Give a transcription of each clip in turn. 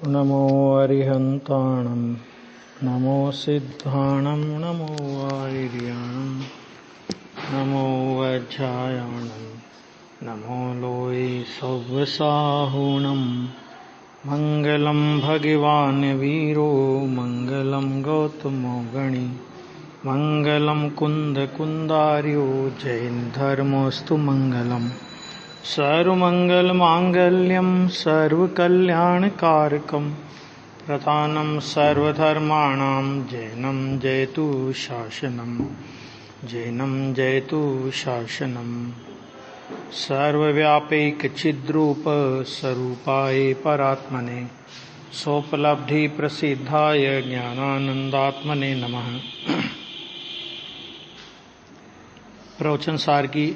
नमो अरिहन्ताणं नमो सिद्धाणं नमो आर्याणं नमो वज्रायाणं नमो लोये सव्यसाहुणं मङ्गलं भगवान् वीरो मङ्गलं गौतमो गणि मङ्गलं कुन्दकुन्दार्यो जैनधर्मोऽस्तु मङ्गलम् सर्वमङ्गलमाङ्गल्यं सर्वकल्याणकारकं प्रधानं सर्वधर्माणां जैनं जयतु शासनं जैनं जयतु शासनं सर्वव्यापैकचिद्रूप स्वरूपाय परात्मने सोपलब्धिप्रसिद्धाय ज्ञानानन्दात्मने नमः। प्रवचन सार की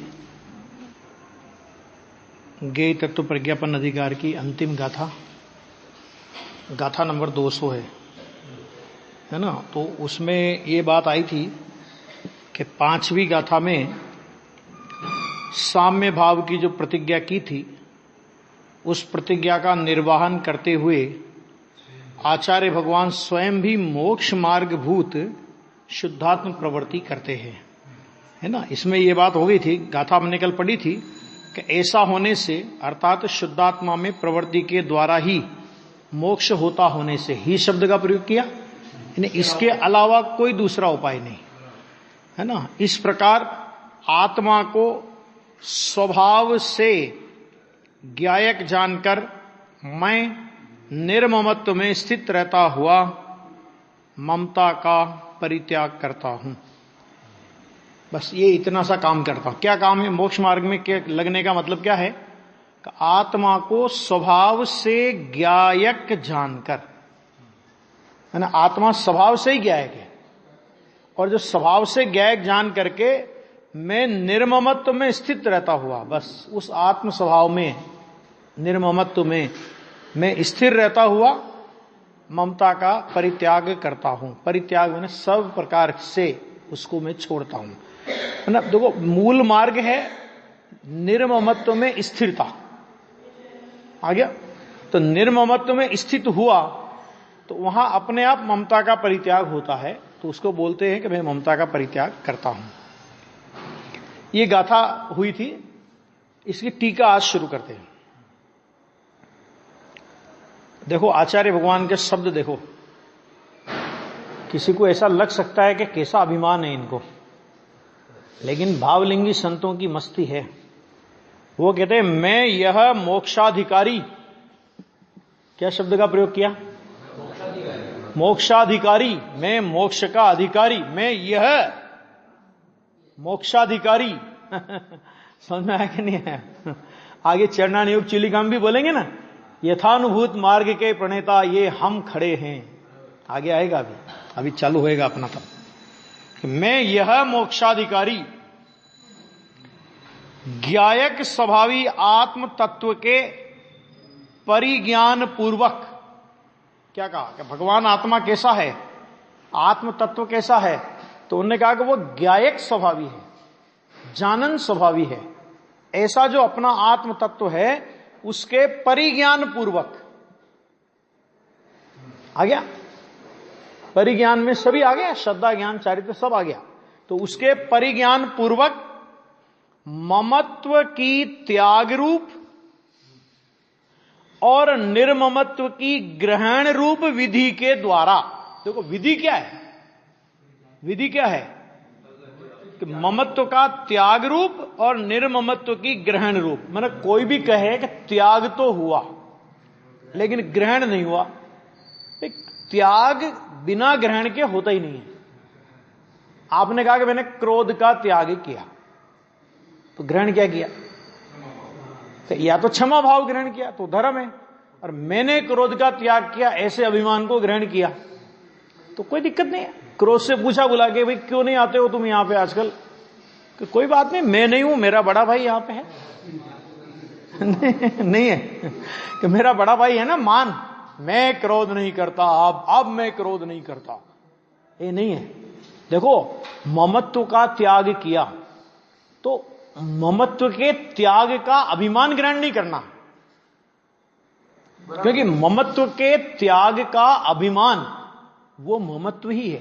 ज्ञेय तत्व प्रज्ञापन अधिकार की अंतिम गाथा नंबर 200 है ना। तो उसमें ये बात आई थी कि 5वीं गाथा में साम्य भाव की जो प्रतिज्ञा की थी उस प्रतिज्ञा का निर्वहन करते हुए आचार्य भगवान स्वयं भी मोक्ष मार्गभूत शुद्धात्म प्रवृत्ति करते हैं, है ना। इसमें ये बात हो गई थी, गाथा हमने कल पढ़ी थी कि ऐसा होने से अर्थात शुद्धात्मा में प्रवृत्ति के द्वारा ही मोक्ष होता होने से ही शब्द का प्रयोग किया, इसके अलावा कोई दूसरा उपाय नहीं, है ना। इस प्रकार आत्मा को स्वभाव से ज्ञायक जानकर मैं निर्ममत्व में स्थित रहता हुआ ममता का परित्याग करता हूं। बस ये इतना सा काम करता हूं। क्या काम है मोक्ष मार्ग में? क्या लगने का मतलब क्या है कि आत्मा को स्वभाव से ज्ञायक जानकर, है ना। आत्मा स्वभाव से ही ज्ञायक है और जो स्वभाव से ज्ञायक जान करके मैं निर्ममत्व में स्थित रहता हुआ, बस उस आत्म स्वभाव में निर्ममत्व में मैं स्थिर रहता हुआ ममता का परित्याग करता हूं। परित्याग मैंने सब प्रकार से उसको मैं छोड़ता हूं, है ना। देखो मूल मार्ग है निर्ममत्व में स्थिरता। आ गया? तो निर्ममत्व में स्थित हुआ तो वहां अपने आप ममता का परित्याग होता है, तो उसको बोलते हैं कि मैं ममता का परित्याग करता हूं। ये गाथा हुई थी, इसकी टीका आज शुरू करते हैं। देखो आचार्य भगवान के शब्द देखो, किसी को ऐसा लग सकता है कि कैसा अभिमान है इनको, लेकिन भावलिंगी संतों की मस्ती है। वो कहते हैं मैं यह मोक्षाधिकारी, क्या शब्द का प्रयोग किया? मोक्षाधिकारी। मैं मोक्ष का अधिकारी, मैं यह मोक्षाधिकारी। समझ में आया कि नहीं आया? आगे चरणानुयोग चिलिकाम भी बोलेंगे ना, यथानुभूत मार्ग के प्रणेता ये हम खड़े हैं। आगे आएगा, अभी चालू होएगा अपना तब। मैं यह मोक्षाधिकारी ज्ञायक स्वभावी आत्म तत्व के परिज्ञान पूर्वक, क्या कहा कि भगवान आत्मा कैसा है, आत्म तत्व कैसा है, तो उन्होंने कहा कि वो ज्ञायक स्वभावी है, जानन स्वभावी है। ऐसा जो अपना आत्म तत्व है उसके परिज्ञान पूर्वक, आ गया परिज्ञान में सभी आ गया, श्रद्धा ज्ञान चारित्र सब आ गया। तो उसके परिज्ञान पूर्वक ममत्व की त्याग रूप और निर्ममत्व की ग्रहण रूप विधि के द्वारा, देखो विधि क्या है, विधि क्या है कि ममत्व का त्याग रूप और निर्ममत्व की ग्रहण रूप। मतलब कोई भी कहे कि त्याग तो हुआ लेकिन ग्रहण नहीं हुआ, त्याग बिना ग्रहण के होता ही नहीं है। आपने कहा कि मैंने क्रोध का त्याग किया, तो ग्रहण क्या किया? तो या तो क्षमा भाव ग्रहण किया तो धर्म है, और मैंने क्रोध का त्याग किया ऐसे अभिमान को ग्रहण किया तो कोई दिक्कत नहीं है। क्रोध से पूछा बुला के भाई क्यों नहीं आते हो तुम यहां पे आजकल? कि कोई बात नहीं, मैं नहीं हूं, मेरा बड़ा भाई यहां पे है। नहीं है कि मेरा बड़ा भाई है ना, मान मैं क्रोध नहीं करता, अब मैं क्रोध नहीं करता, ये नहीं है। देखो ममत्व का त्याग किया तो ममत्व के त्याग का अभिमान ग्रहण नहीं करना, क्योंकि ममत्व के त्याग का अभिमान वो ममत्व ही है।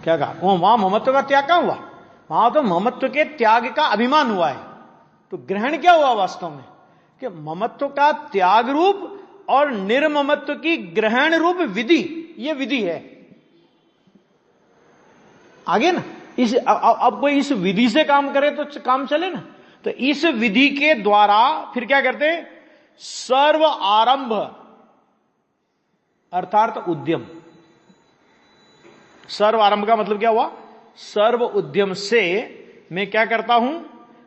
क्या कहा? वो वहां ममत्व का त्याग कहां हुआ? वहां तो ममत्व के त्याग का अभिमान हुआ है। तो ग्रहण क्या हुआ वास्तव में? कि ममत्व का त्याग रूप और निर्ममत्व की ग्रहण रूप विधि, ये विधि है। आगे ना अब कोई इस विधि से काम करे तो काम चले ना। तो इस विधि के द्वारा फिर क्या करते? सर्व आरंभ अर्थात उद्यम। सर्व आरंभ का मतलब क्या हुआ? सर्व उद्यम से मैं क्या करता हूं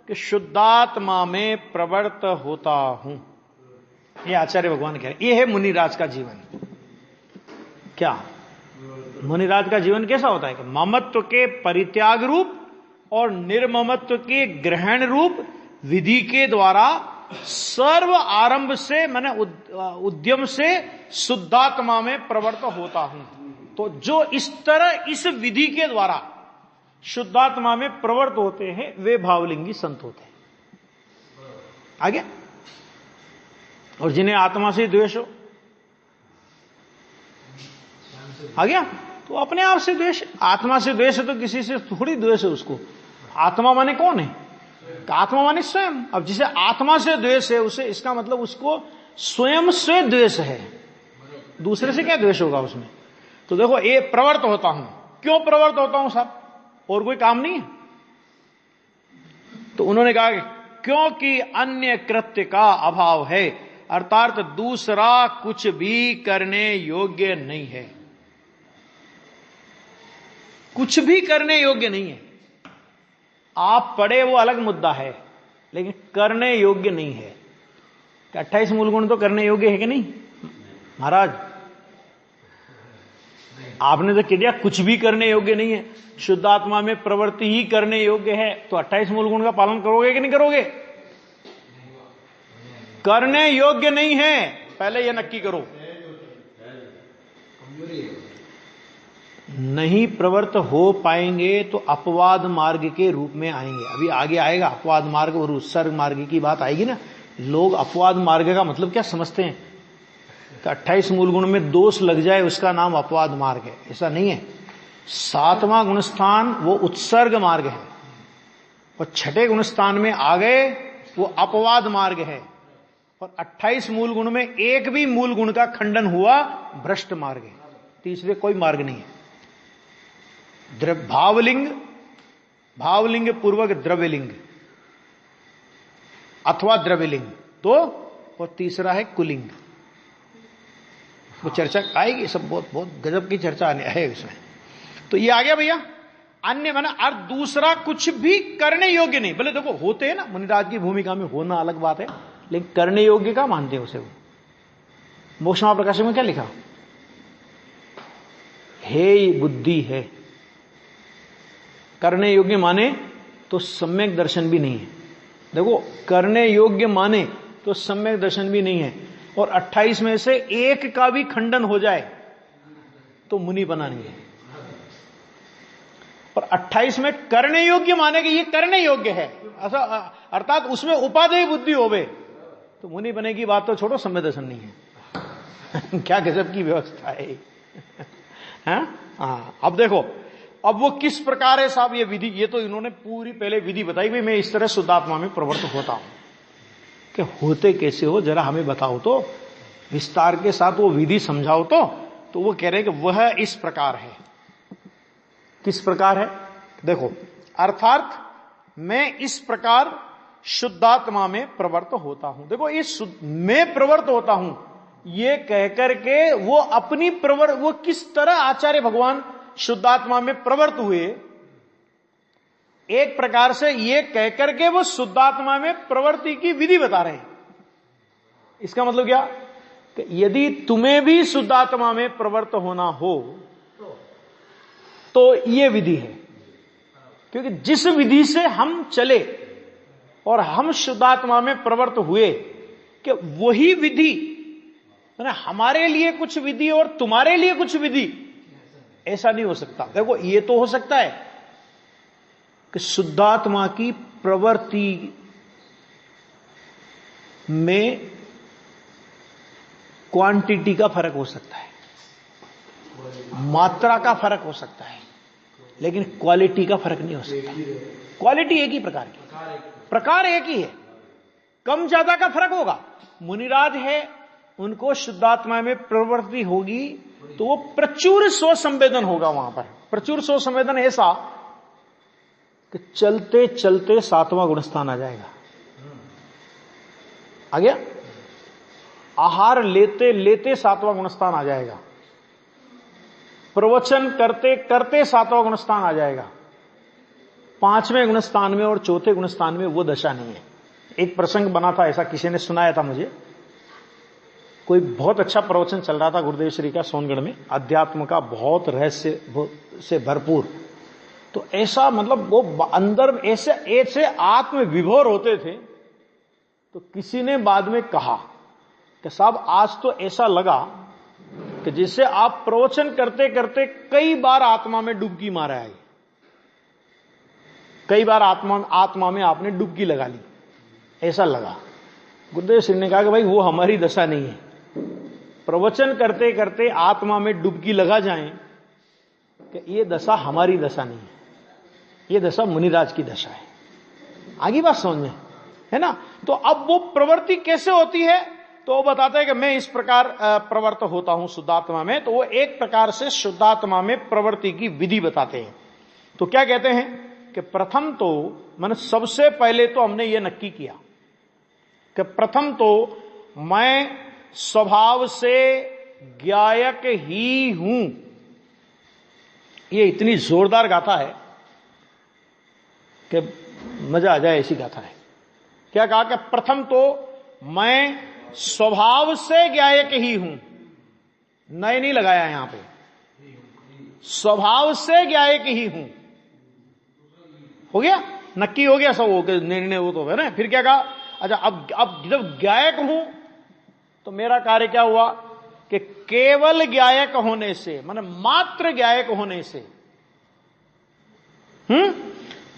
कि शुद्धात्मा में प्रवृत्त होता हूं। ये आचार्य भगवान कह रहे हैं। ये है मुनिराज का जीवन। क्या मुनिराज का जीवन कैसा होता है? कि ममत्व के परित्याग रूप और निर्ममत्व के ग्रहण रूप विधि के द्वारा सर्व आरंभ से मैंने उद्यम से शुद्धात्मा में प्रवृत्त होता हूं। तो जो इस तरह इस विधि के द्वारा शुद्धात्मा में प्रवृत्त होते हैं वे भावलिंगी संत होते हैं। आगे, और जिन्हें आत्मा से द्वेष हो, आ गया, तो अपने आप से द्वेष। आत्मा से द्वेष है तो किसी से थोड़ी द्वेष है उसको। आत्मा माने कौन है? आत्मा माने स्वयं। अब जिसे आत्मा से द्वेष है उसे, इसका मतलब उसको स्वयं से द्वेष है, दूसरे से क्या द्वेष होगा उसमें? तो देखो, ये प्रवृत्त होता हूं। क्यों प्रवृत्त होता हूं साहब? और कोई काम नहीं है? तो उन्होंने कहा क्योंकि अन्य कृत्य का अभाव है, अर्थात दूसरा कुछ भी करने योग्य नहीं है। कुछ भी करने योग्य नहीं है। आप पढ़े वो अलग मुद्दा है, लेकिन करने योग्य नहीं है। 28 मूल गुण तो करने योग्य है कि नहीं महाराज? आपने तो कह दिया कुछ भी करने योग्य नहीं है, शुद्धात्मा में प्रवृत्ति ही करने योग्य है। तो 28 मूल गुण का पालन करोगे कि नहीं करोगे? करने योग्य नहीं है, पहले यह नक्की करो। नहीं प्रवृत्त हो पाएंगे तो अपवाद मार्ग के रूप में आएंगे। अभी आगे आएगा अपवाद मार्ग और उत्सर्ग मार्ग की बात आएगी ना। लोग अपवाद मार्ग का मतलब क्या समझते हैं? कि 28 मूल गुण में दोष लग जाए उसका नाम अपवाद मार्ग है। ऐसा नहीं है। 7वां गुणस्थान वो उत्सर्ग मार्ग है, और 6ठे गुणस्थान में आ गए वो अपवाद मार्ग है। और 28 मूल गुण में एक भी मूल गुण का खंडन हुआ भ्रष्ट मार्ग है। तीसरे कोई मार्ग नहीं है। भावलिंग, भावलिंग पूर्वक द्रव्यलिंग अथवा द्रव्यलिंग तो, और तीसरा है कुलिंग। वो चर्चा आएगी, सब बहुत बहुत गजब की चर्चा है इसमें। तो ये आ गया भैया अन्य माना। और दूसरा कुछ भी करने योग्य नहीं। बोले देखो होते हैं ना, मुनिराज की भूमिका में होना अलग बात है, लेकिन करने योग्य का मानते हैं उसे। वो मोक्ष महाप्रकाश में क्या लिखा? हे बुद्धि है। करने योग्य माने तो सम्यक दर्शन भी नहीं है। देखो, करने योग्य माने तो सम्यक दर्शन भी नहीं है। और 28 में से एक का भी खंडन हो जाए तो मुनि बना नहीं है। और 28 में करने योग्य माने कि ये करने योग्य है, ऐसा अर्थात उसमें उपादेय बुद्धि होवे तो मुनि बने की बात तो छोड़ो, सम्यक दर्शन नहीं है। क्या गजब की व्यवस्था है। हाँ, अब देखो, अब वो किस प्रकार है साहब ये विधि। ये तो इन्होंने पूरी पहले विधि बताई भाई मैं इस तरह शुद्धात्मा में प्रवृत्त होता हूं। कि होते कैसे हो जरा हमें बताओ तो, विस्तार के साथ वो विधि समझाओ तो वो कह रहे हैं कि वह इस प्रकार है। किस प्रकार है? देखो, अर्थात मैं इस प्रकार शुद्धात्मा में प्रवृत्त होता हूं। देखो, इस मैं प्रवृत्त होता हूं ये कहकर के वो अपनी वो किस तरह आचार्य भगवान शुद्धात्मा में प्रवृत्त हुए, एक प्रकार से ये कहकर के वो शुद्धात्मा में प्रवृत्ति की विधि बता रहे हैं। इसका मतलब क्या? कि यदि तुम्हें भी शुद्धात्मा में प्रवृत्त होना हो तो ये विधि है। क्योंकि जिस विधि से हम चले और हम शुद्धात्मा में प्रवृत्त हुए, कि वही विधि हमारे लिए कुछ विधि और तुम्हारे लिए कुछ विधि, ऐसा नहीं हो सकता। देखो, ये तो हो सकता है कि शुद्धात्मा की प्रवृत्ति में क्वांटिटी का फर्क हो सकता है, मात्रा का फर्क हो सकता है, लेकिन क्वालिटी का फर्क नहीं हो सकता। क्वालिटी एक ही प्रकार की, प्रकार एक ही है, कम ज्यादा का फर्क होगा। मुनिराज है, उनको शुद्धात्मा में प्रवृत्ति होगी तो वो प्रचुर स्व संवेदन होगा। वहां पर प्रचुर स्व संवेदन ऐसा कि चलते चलते 7वां गुणस्थान आ जाएगा। आ गया? आहार लेते लेते 7वां गुणस्थान आ जाएगा, प्रवचन करते करते 7वां गुणस्थान आ जाएगा। 5वें गुणस्थान में और 4थे गुणस्थान में वो दशा नहीं है। एक प्रसंग बना था ऐसा, किसी ने सुनाया था मुझे, कोई बहुत अच्छा प्रवचन चल रहा था गुरुदेव श्री का सोनगढ़ में, अध्यात्म का बहुत रहस्य से भरपूर। तो ऐसा मतलब वो अंदर ऐसे ऐसे आत्म विभोर होते थे। तो किसी ने बाद में कहा कि साहब आज तो ऐसा लगा कि जिससे आप प्रवचन करते करते कई बार आत्मा में डुबकी मारा है, कई बार आत्मा में आपने डुबकी लगा ली, ऐसा लगा। गुरुदेव श्री ने कहा कि भाई वो हमारी दशा नहीं है। प्रवचन करते करते आत्मा में डुबकी लगा जाए कि ये दशा हमारी दशा नहीं है, ये दशा मुनिराज की दशा है। आगे बात समझ में है ना? तो अब वो प्रवृत्ति कैसे होती है तो वो बताते हैं कि मैं इस प्रकार प्रवृत्त होता हूं शुद्धात्मा में। तो वो एक प्रकार से शुद्धात्मा में प्रवृत्ति की विधि बताते हैं। तो क्या कहते हैं कि प्रथम तो मैंने सबसे पहले तो हमने ये नक्की किया कि प्रथम तो मैं स्वभाव से गायक ही हूं। ये इतनी जोरदार गाथा है कि मजा आ जाए, ऐसी गाथा है। क्या कहा कि प्रथम तो मैं स्वभाव से गायक ही हूं, नए नहीं लगाया यहां पे, स्वभाव से गायक ही हूं। हो गया, नक्की हो गया सब, हो गया निर्णय, वो तो है ना। फिर क्या कहा, अच्छा अब जब गायक हूं तो मेरा कार्य क्या हुआ कि केवल गायक होने से, माने मात्र गायक होने से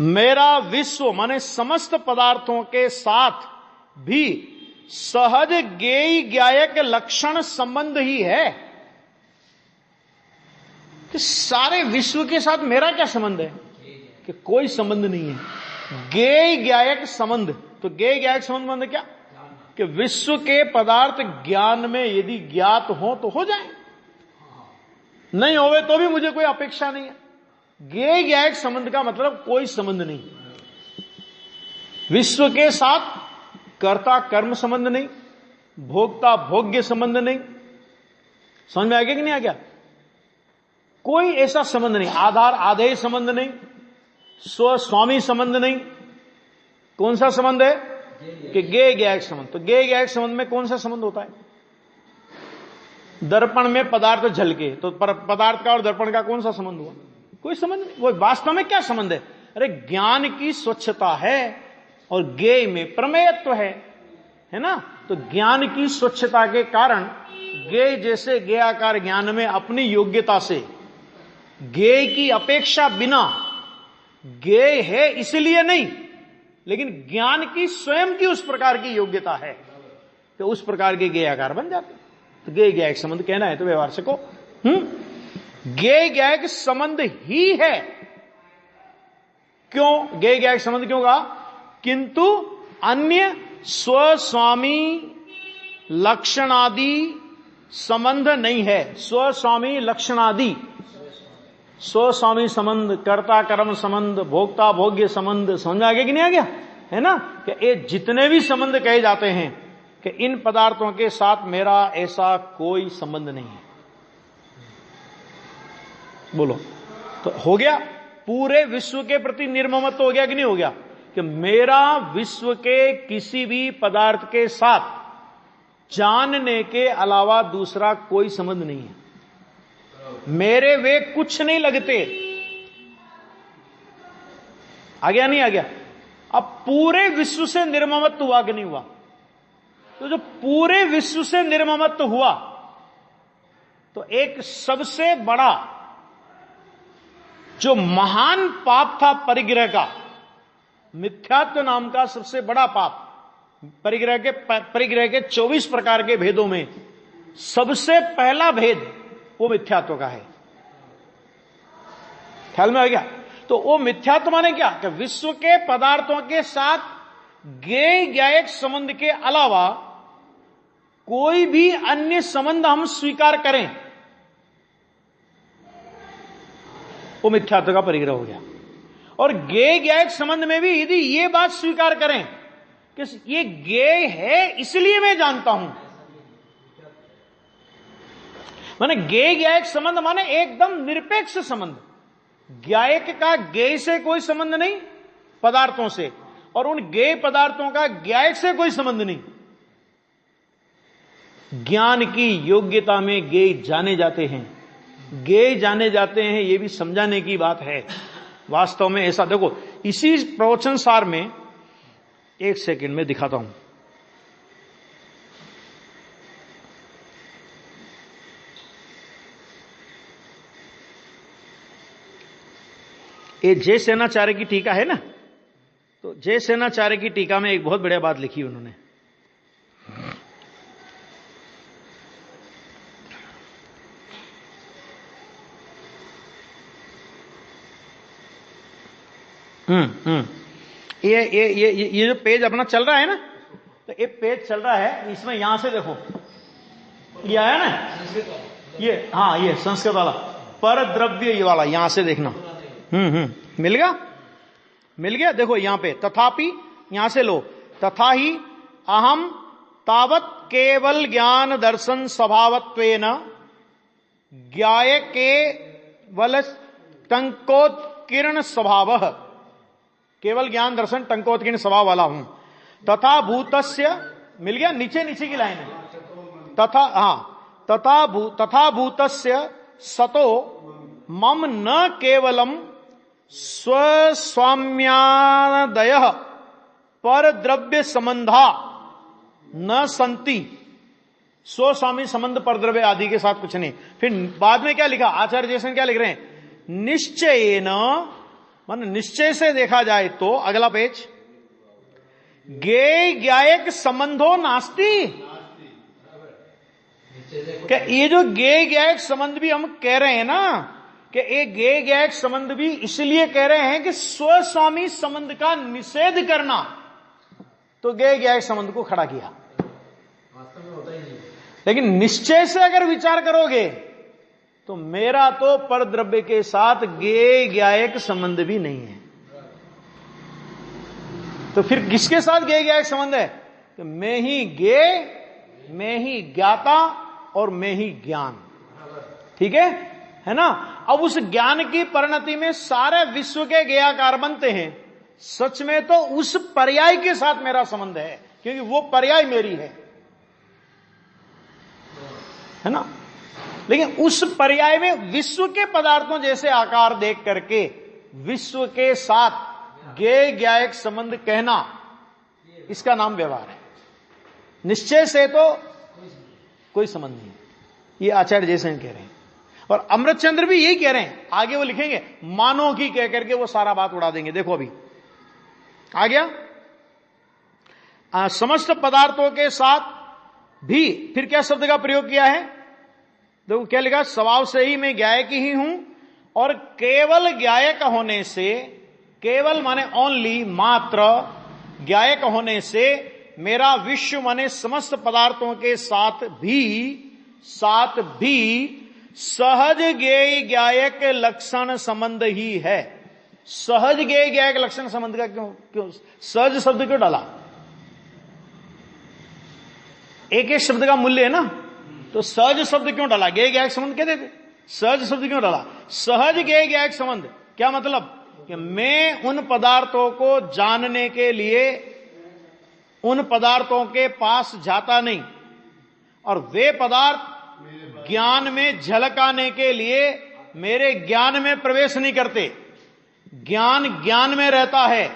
मेरा विश्व माने समस्त पदार्थों के साथ भी सहज गेय गायक लक्षण संबंध ही है। कि सारे विश्व के साथ मेरा क्या संबंध है कि कोई संबंध नहीं है। गेय गायक संबंध, तो गेय गायक संबंध मतलब क्या कि विश्व के पदार्थ ज्ञान में यदि ज्ञात हो तो हो जाए, नहीं होवे तो भी मुझे कोई अपेक्षा नहीं है। गेय गायक संबंध का मतलब कोई संबंध नहीं, विश्व के साथ कर्ता कर्म संबंध नहीं, भोक्ता भोग्य संबंध नहीं। समझ में आ गया कि नहीं आ गया? कोई ऐसा संबंध नहीं, आधार आधेय संबंध नहीं, स्व स्वामी संबंध नहीं। कौन सा संबंध है कि गेय गायक संबंध। तो गेय गायक संबंध में कौन सा संबंध होता है? दर्पण में पदार्थ झलके, तो पदार्थ का और दर्पण का कौन सा संबंध हुआ? कोई संबंध नहीं। वो वास्तव में क्या संबंध है? अरे ज्ञान की स्वच्छता है और गेय में प्रमेयत्व है ना। तो ज्ञान की स्वच्छता के कारण गेय जैसे गेयाकार ज्ञान में अपनी योग्यता से गेय की अपेक्षा बिना, गेय है इसलिए नहीं, लेकिन ज्ञान की स्वयं की उस प्रकार की योग्यता है तो उस प्रकार के गेयाकार बन जाते। तो गेय गायक संबंध कहना है तो व्यवहार से को गेय गायक संबंध ही है। क्यों गेय गायक संबंध क्यों कहा? किंतु अन्य स्वस्वामी लक्षणादि संबंध नहीं है। स्वस्वामी लक्षणादि, स्वस्वामी संबंध, कर्ता कर्म संबंध, भोक्ता भोग्य संबंध, समझ आ गया कि नहीं आ गया? है ना कि ये जितने भी संबंध कहे जाते हैं कि इन पदार्थों के साथ मेरा ऐसा कोई संबंध नहीं है। बोलो तो हो गया, पूरे विश्व के प्रति निर्ममत्व हो गया कि नहीं हो गया? कि मेरा विश्व के किसी भी पदार्थ के साथ जानने के अलावा दूसरा कोई संबंध नहीं है। मेरे वे कुछ नहीं लगते। आ गया नहीं आ गया? अब पूरे विश्व से निर्ममत्व हुआ कि नहीं हुआ? तो जो पूरे विश्व से निर्ममत्व हुआ तो एक सबसे बड़ा जो महान पाप था परिग्रह का, मिथ्यात्व नाम का सबसे बड़ा पाप, परिग्रह के 24 प्रकार के भेदों में सबसे पहला भेद वो मिथ्यात्व का है। ख्याल में आ गया? तो वो मिथ्यात्व माने क्या? कि विश्व के पदार्थों के साथ ज्ञेय ज्ञायक संबंध के अलावा कोई भी अन्य संबंध हम स्वीकार करें, वो मिथ्यात्व का परिग्रह हो गया। और ज्ञेय ज्ञायक संबंध में भी यदि ये बात स्वीकार करें कि ये ज्ञेय है इसलिए मैं जानता हूं, माने ज्ञेय ज्ञायक संबंध माने एकदम निरपेक्ष संबंध। ज्ञायक का ज्ञेय से कोई संबंध नहीं, पदार्थों से, और उन ज्ञेय पदार्थों का ज्ञायक से कोई संबंध नहीं। ज्ञान की योग्यता में ज्ञेय जाने जाते हैं, ज्ञेय जाने जाते हैं, यह भी समझाने की बात है। वास्तव में ऐसा देखो, इसी प्रवचन सार में एक सेकंड में दिखाता हूं। ये जय सेनाचार्य की टीका है ना, तो जय सेनाचार्य की टीका में एक बहुत बढ़िया बात लिखी उन्होंने। ये जो पेज अपना चल रहा है ना, तो ये पेज चल रहा है, इसमें यहां से देखो ये आया ना, ये हाँ ये संस्कृत वाला पर द्रव्य, ये वाला यहां से देखना। मिल गया? मिल गया? देखो यहां पे तथापि, यहां से लो, तथा ही अहम तावत केवल ज्ञान दर्शन स्वभावत्वेन ज्ञाय केवल टंकोत्कीर्ण स्वभाव, केवल ज्ञान दर्शन टंकोत्कीर्ण स्वभाव वाला हूं। तथा भूतस्य, मिल गया? नीचे नीचे की लाइन है, तथा तथा भूतस्य सतो मम न केवलम स्वस्वाम्यादय पर द्रव्य संबंधा न संति। स्वस्वामी संबंध पर द्रव्य आदि के साथ कुछ नहीं। फिर बाद में क्या लिखा आचार्य जैसन, क्या लिख रहे हैं? निश्चयेन, मान निश्चय से देखा जाए तो, अगला पेज, ज्ञेय ज्ञायक संबंधो नास्ति। क्या ये जो ज्ञेय ज्ञायक संबंध भी हम कह रहे हैं ना, कि एक ज्ञेय ज्ञायक संबंध भी इसलिए कह रहे हैं कि स्वस्वामी संबंध का निषेध करना, तो ज्ञेय ज्ञायक संबंध को खड़ा किया। लेकिन निश्चय से अगर विचार करोगे तो मेरा तो परद्रव्य के साथ ज्ञेय ज्ञायक संबंध भी नहीं है। तो फिर किसके साथ ज्ञेय ज्ञायक संबंध है? कि मैं ही ज्ञेय, मैं ही ज्ञाता और मैं ही ज्ञान। ठीक है ना? अब उस ज्ञान की परिणति में सारे विश्व के ज्ञेयाकार बनते हैं। सच में तो उस पर्याय के साथ मेरा संबंध है, क्योंकि वो पर्याय मेरी है ना? लेकिन उस पर्याय में विश्व के पदार्थों जैसे आकार देख करके विश्व के साथ ज्ञेय ज्ञायक संबंध कहना, इसका नाम व्यवहार है। निश्चय से तो कोई संबंध नहीं है। ये आचार्य जैसे कह रहे हैं, और अमृतचंद्र भी यही कह रहे हैं। आगे वो लिखेंगे मानो की कह करके वो सारा बात उड़ा देंगे। देखो अभी आ गया, समस्त पदार्थों के साथ भी फिर क्या शब्द का प्रयोग किया है? देखो क्या लिखा, स्वभाव से ही मैं ज्ञायक ही हूं, और केवल ज्ञायक होने से, केवल माने ओनली, मात्र ज्ञायक होने से मेरा विश्व माने समस्त पदार्थों के साथ भी सहज ज्ञेय ज्ञायक लक्षण संबंध ही है। सहज ज्ञेय ज्ञायक लक्षण संबंध का क्यों सहज शब्द क्यों डाला? एक एक शब्द का मूल्य है ना, तो सहज शब्द क्यों डाला? ज्ञेय ज्ञायक संबंध कहते थे, सहज शब्द क्यों डाला? सहज ज्ञेय ज्ञायक संबंध क्या मतलब? कि मैं उन पदार्थों को जानने के लिए उन पदार्थों के पास जाता नहीं, और वे पदार्थ ज्ञान में झलकाने के लिए मेरे ज्ञान में प्रवेश नहीं करते। ज्ञान ज्ञान में रहता है,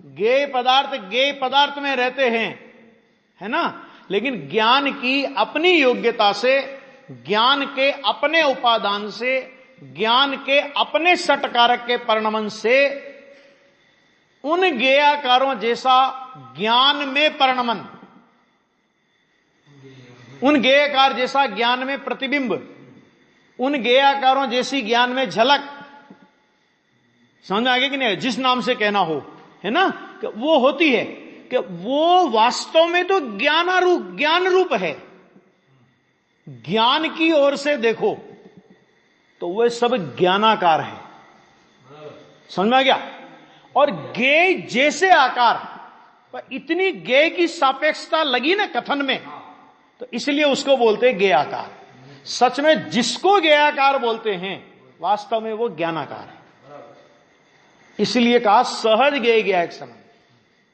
ज्ञेय पदार्थ में रहते हैं, है ना? लेकिन ज्ञान की अपनी योग्यता से, ज्ञान के अपने उपादान से, ज्ञान के अपने सटकारक के परिणमन से उन ज्ञेयाकारों जैसा ज्ञान में परिणमन, उन गेयाकार जैसा ज्ञान में प्रतिबिंब, उन गेयाकारों जैसी ज्ञान में झलक, समझ में आ गया कि नहीं? जिस नाम से कहना हो, है ना, कि वो होती है कि वो वास्तव में तो ज्ञान रूप है। ज्ञान की ओर से देखो तो वह सब ज्ञानाकार है। समझ में आ गया? और गेय जैसे आकार, पर इतनी गेय की सापेक्षता लगी ना कथन में, तो इसलिए उसको बोलते हैं गेयाकार। सच में जिसको गेयाकार बोलते हैं वास्तव में वो ज्ञानाकार है। इसलिए कहा सहज गेय ज्ञायक संबंध।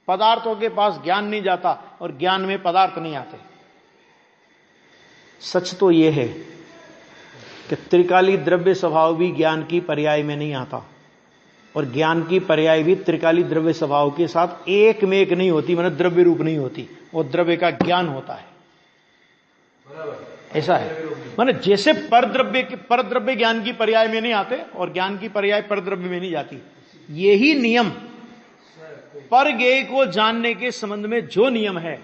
पदार्थों के पास ज्ञान नहीं जाता और ज्ञान में पदार्थ नहीं आते। सच तो यह है कि त्रिकाली द्रव्य स्वभाव भी ज्ञान की पर्याय में नहीं आता, और ज्ञान की पर्याय भी त्रिकाली द्रव्य स्वभाव के साथ एक में एक नहीं होती, मतलब द्रव्य रूप नहीं होती, वो द्रव्य का ज्ञान होता है। ऐसा है, मतलब जैसे परद्रव्य ज्ञान की पर्याय में नहीं आते और ज्ञान की पर्याय परद्रव्य में नहीं जाती, यही नियम पर गेय को जानने के संबंध में जो नियम है,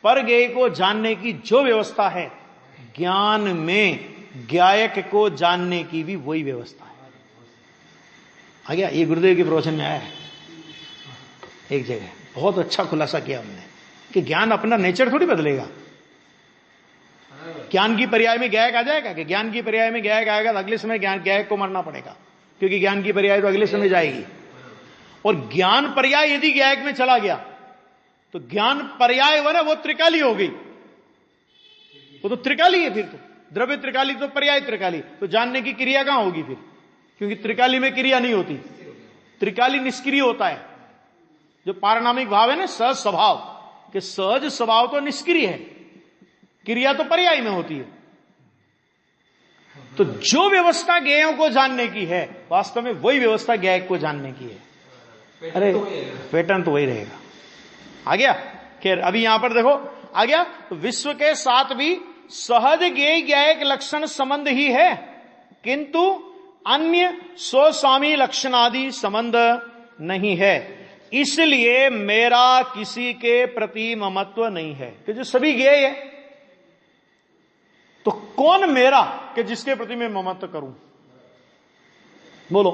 पर गेय को जानने की जो व्यवस्था है, ज्ञान में ज्ञायक को जानने की भी वही व्यवस्था है। आ गया? ये गुरुदेव के प्रवचन में आया है एक जगह, बहुत अच्छा खुलासा किया हमने कि ज्ञान अपना नेचर थोड़ी बदलेगा। ज्ञान की पर्याय में ज्ञायक आ जाएगा कि ज्ञान की पर्याय में ज्ञायक आएगा तो अगले समय ज्ञायक को मरना पड़ेगा, क्योंकि ज्ञान की पर्याय तो अगले समय जाएगी। और ज्ञान पर्याय यदि ज्ञायक में चला गया तो ज्ञान पर्याय वो त्रिकाली हो गई, वो तो त्रिकाली है। फिर तो द्रव्य त्रिकाली तो पर्याय त्रिकाली, तो जानने की क्रिया कहां होगी फिर? क्योंकि त्रिकाली में क्रिया नहीं होती, त्रिकाली निष्क्रिय होता है। जो पारनामिक भाव है ना, सहज स्वभाव, कि सहज स्वभाव तो निष्क्रिय है, क्रिया तो पर्याय में होती है। तो जो व्यवस्था ज्ञेयों को जानने की है वास्तव में वही व्यवस्था ज्ञायक को जानने की है। अरे पैटर्न तो वही रहेगा। आ गया? खैर अभी यहां पर देखो आ गया, तो विश्व के साथ भी सहज ज्ञेय ज्ञायक लक्षण संबंध ही है, किंतु अन्य स्वस्वामी लक्षण आदि संबंध नहीं है। इसलिए मेरा किसी के प्रति ममत्व नहीं है। कि जो सभी ज्ञेय है तो कौन मेरा कि जिसके प्रति मैं ममत्व करूं? बोलो।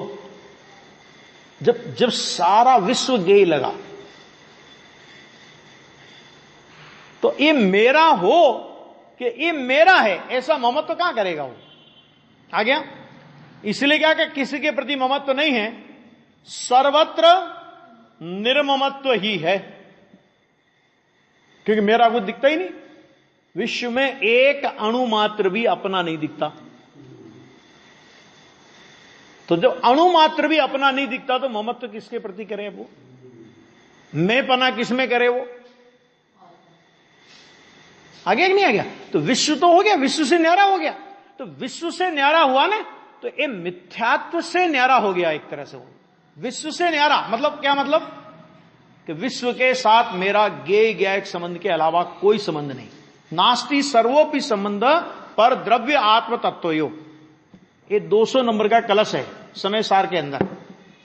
जब सारा विश्व ज्ञेय लगा तो ये मेरा हो कि ये मेरा है ऐसा ममत्व कहां करेगा वो? आ गया? इसलिए क्या कि किसी के प्रति ममत्व नहीं है, सर्वत्र निर्ममत्व ही है, क्योंकि मेरा कुछ दिखता ही नहीं। विश्व में एक अणु मात्र भी अपना नहीं दिखता, तो जब अणु मात्र भी अपना नहीं दिखता तो ममत्व किसके प्रति करे वो? मैं पना किसमें करे वो? आ गया कि नहीं आ गया? तो विश्व तो हो गया, विश्व से न्यारा हो गया। तो विश्व से न्यारा हुआ ना, तो ये मिथ्यात्व से न्यारा हो गया एक तरह से। वो विश्व से न्यारा मतलब क्या? मतलब कि विश्व के साथ मेरा ज्ञेय ज्ञायक संबंध के अलावा कोई संबंध नहीं। नास्ति सर्वोपि संबंध पर द्रव्य आत्म तत्वयो। ये 200 नंबर का कलश है समय सार के अंदर,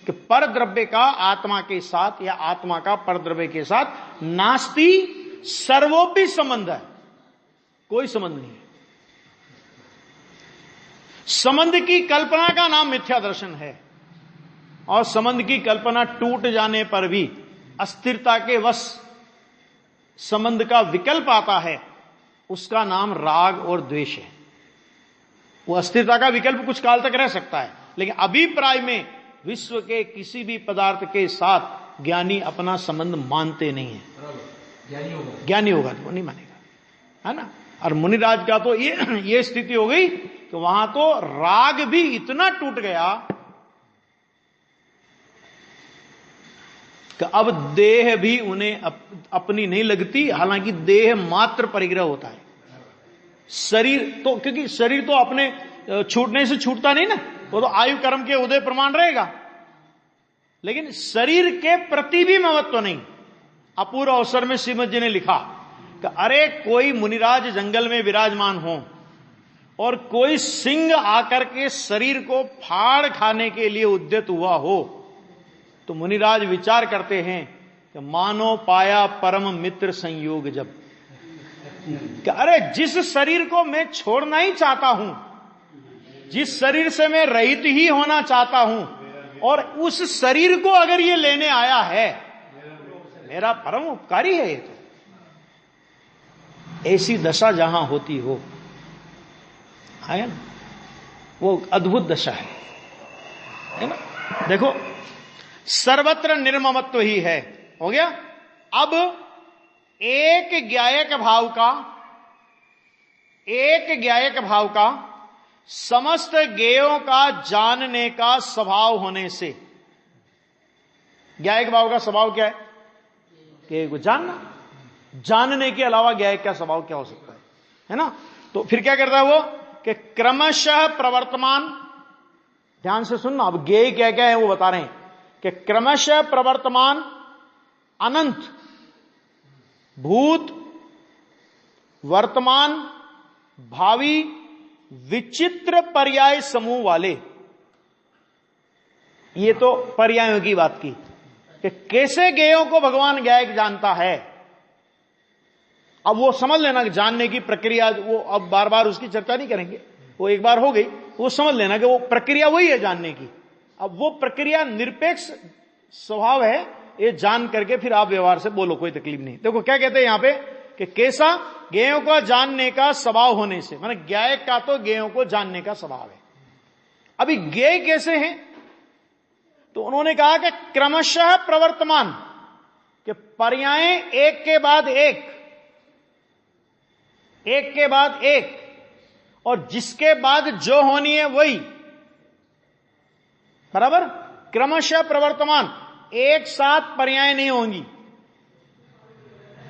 कि पर द्रव्य का आत्मा के साथ या आत्मा का पर द्रव्य के साथ नास्ति सर्वोपि संबंध है, कोई संबंध नहीं है। संबंध की कल्पना का नाम मिथ्या दर्शन है, और संबंध की कल्पना टूट जाने पर भी अस्थिरता के वश संबंध का विकल्प आता है, उसका नाम राग और द्वेष है। वो अस्थिरता का विकल्प कुछ काल तक रह सकता है, लेकिन अभिप्राय में विश्व के किसी भी पदार्थ के साथ ज्ञानी अपना संबंध मानते नहीं है। ज्ञानी होगा तो वो नहीं मानेगा, है ना। और मुनिराज का तो ये स्थिति हो गई कि वहां तो राग भी इतना टूट गया कि अब देह भी उन्हें अपनी नहीं लगती, हालांकि देह मात्र परिग्रह होता है। शरीर तो, क्योंकि शरीर तो अपने छूटने से छूटता नहीं ना, वो तो आयु कर्म के उदय प्रमाण रहेगा, लेकिन शरीर के प्रति भी ममत्व नहीं। अपूर्व अवसर में श्रीमद जी ने लिखा कि अरे कोई मुनिराज जंगल में विराजमान हो और कोई सिंह आकर के शरीर को फाड़ खाने के लिए उद्यत हुआ हो, तो मुनिराज विचार करते हैं कि मानो पाया परम मित्र संयोग जब। कि अरे जिस शरीर को मैं छोड़ना ही चाहता हूं, जिस शरीर से मैं रहित ही होना चाहता हूं, और उस शरीर को अगर ये लेने आया है, मेरा परम उपकारी है ये तो। ऐसी दशा जहां होती हो, है ना, वो अद्भुत दशा है ना। देखो सर्वत्र निर्ममत्व ही है, हो गया। अब एक ज्ञायक भाव का समस्त ज्ञेयों का जानने का स्वभाव होने से, ज्ञायक भाव का स्वभाव क्या है कि को जानने के अलावा ज्ञायक का स्वभाव क्या हो सकता है ना। तो फिर क्या करता है वो कि क्रमशः प्रवर्तमान, ध्यान से सुनना, अब ज्ञेय क्या क्या है वो बता रहे हैं कि क्रमशः प्रवर्तमान अनंत भूत वर्तमान भावी विचित्र पर्याय समूह वाले, ये तो पर्यायों की बात की कि कैसे ज्ञेयों को भगवान ज्ञायक जानता है। अब वो समझ लेना कि जानने की प्रक्रिया, वो अब बार बार उसकी चर्चा नहीं करेंगे, वो एक बार हो गई, वो समझ लेना कि वो प्रक्रिया वही है जानने की। अब वो प्रक्रिया निरपेक्ष स्वभाव है, ये जान करके फिर आप व्यवहार से बोलो, कोई तकलीफ नहीं। देखो क्या कहते हैं यहां पे कि कैसा ज्ञेयों को जानने का स्वभाव होने से, माने ज्ञायक का तो ज्ञेयों को जानने का स्वभाव है। अभी ज्ञेय कैसे हैं, तो उन्होंने कहा कि क्रमशः प्रवर्तमान, कि पर्याय एक के बाद एक और जिसके बाद जो होनी है वही, बराबर। क्रमशः प्रवर्तमान, एक साथ पर्याय नहीं होंगी।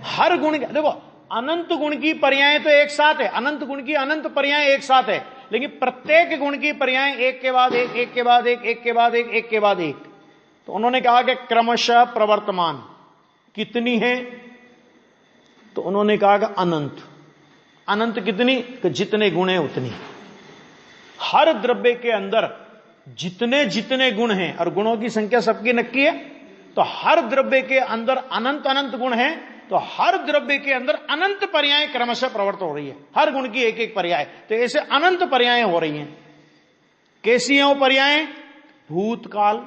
हर गुण, देखो अनंत गुण की पर्याय तो एक साथ है, अनंत गुण की अनंत पर्याय एक साथ है, लेकिन प्रत्येक गुण की पर्याय एक के बाद एक, एक के बाद एक, एक के बाद एक, एक के बाद एक। तो उन्होंने कहा कि क्रमशः प्रवर्तमान कितनी है, तो उन्होंने कहा कि अनंत। अनंत कितनी, कि जितने गुण है उतनी। हर द्रव्य के अंदर जितने जितने गुण हैं, और गुणों की संख्या सबकी नक्की है, तो हर द्रव्य के अंदर अनंत अनंत गुण हैं, तो हर द्रव्य के अंदर अनंत पर्याय क्रमशः प्रवर्त हो रही है, हर गुण की एक एक पर्याय। तो ऐसे अनंत पर्याय हो रही हैं। कैसी हैं वो पर्याय? भूतकाल,